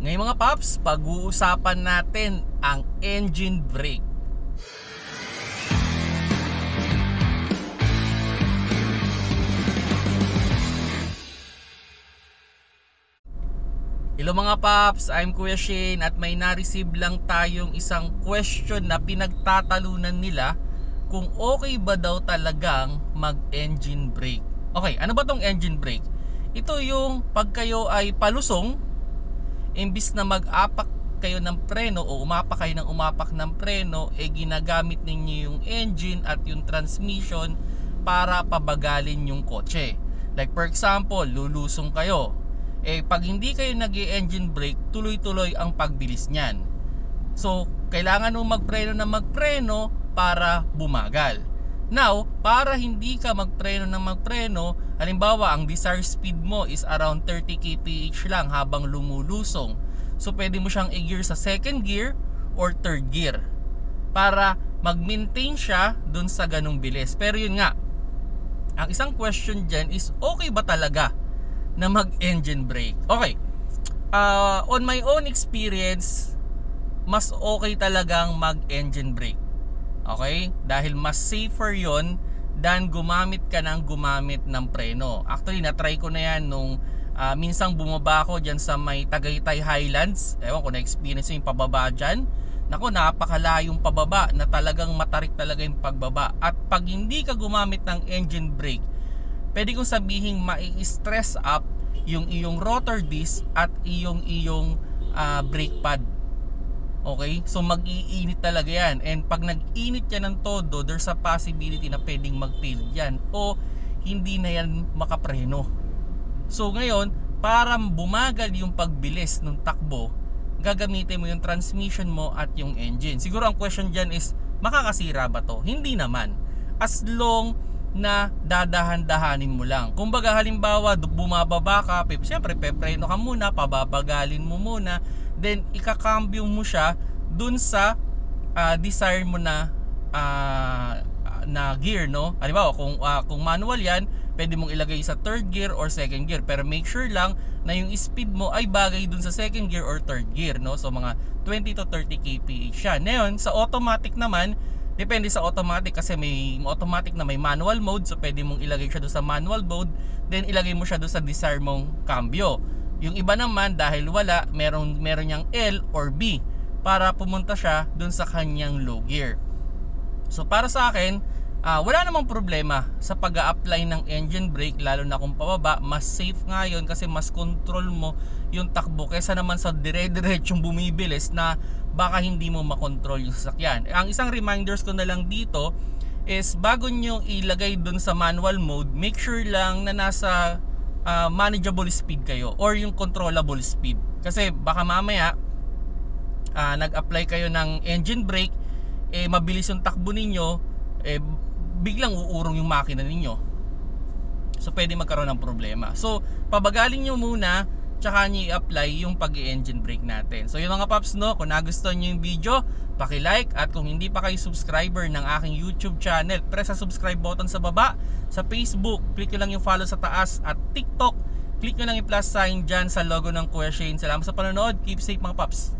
Ngayon mga paps, pag-uusapan natin ang engine brake. Hello mga paps, I'm Kuya Shane at may na-receive lang tayong isang question na pinagtatalunan nila kung okay ba daw talagang mag-engine brake. Okay, ano ba tong engine brake? Ito yung pag kayo ay palusong, imbis na mag-apak kayo ng preno o umapak kayo ng umapak ng preno, ginagamit ninyo yung engine at yung transmission para pabagalin yung kotse. Like for example, lulusong kayo. Pag hindi kayo nag-engine brake, tuloy-tuloy ang pagbilis niyan. So, kailangan mo magpreno na magpreno para bumagal. Now, para hindi ka magpreno ng magpreno, halimbawa, ang desired speed mo is around 30 kph lang habang lumulusong. So, pwede mo siyang i-gear sa second gear or third gear para mag-maintain siya dun sa ganung bilis. Pero yun nga, ang isang question dyan is, okay ba talaga na mag-engine brake? Okay, on my own experience, mas okay talagang mag-engine brake. Okay? Dahil mas safer yon than gumamit ka ng gumamit ng preno. Actually, na-try ko na yan nung minsang bumaba ako dyan sa may Tagaytay Highlands. Ewan ko, na-experience yung pababa dyan. Naku, napakalayong pababa na talagang matarik talaga yung pagbaba. At pag hindi ka gumamit ng engine brake, pwede kong sabihin mai-stress up yung iyong rotor disc at iyong brake pad. Okay? So mag-iinit talaga yan. And pag nag-init yan ng todo, there's a possibility na pwedeng mag-fail yan o hindi na yan makapreno. So ngayon, para bumagal yung pagbilis ng takbo, gagamitin mo yung transmission mo at yung engine. Siguro ang question dyan is, makakasira ba to? Hindi naman. As long na dadahan-dahanin mo lang. Kumbaga halimbawa bumababa ka, siyempre pepreno ka muna, pababagalin mo muna, then ikakambyo mo siya dun sa desire mo na gear, no? Halimbawa kung manual yan, pwede mong ilagay sa third gear or second gear, pero make sure lang na yung speed mo ay bagay dun sa second gear or third gear, no? So mga 20 to 30 kph siya. Ngayon sa automatic naman, depende sa automatic kasi may automatic na may manual mode, so pwede mong ilagay siya doon sa manual mode, then ilagay mo siya doon sa desire mong cambio. Yung iba naman dahil wala, meron niyang L or B para pumunta siya doon sa kanyang low gear. So para sa akin, wala namang problema sa pag-a-apply ng engine brake, lalo na kung pababa. Mas safe nga yun kasi mas control mo yung takbo kaysa naman sa dire-diretsong bumibilis na baka hindi mo makontrol yung sasakyan. Ang isang reminders ko na lang dito is, bago nyo ilagay dun sa manual mode, make sure lang na nasa manageable speed kayo or yung controllable speed. Kasi baka mamaya nag-apply kayo ng engine brake, mabilis yung takbo ninyo, biglang uurong yung makina ninyo. So pwede magkaroon ng problema. So pabagalin nyo muna, tsaka nyo i-apply yung pag-engine brake natin. So yun mga paps, no, kung nagustuhan nyo yung video, paki-like, at kung hindi pa kayo subscriber ng aking YouTube channel, press sa subscribe button sa baba. Sa Facebook, click nyo lang yung follow sa taas, at TikTok, click nyo lang yung plus sign dyan sa logo ng Kuya Shane. Salamat sa panonood, keep safe mga paps.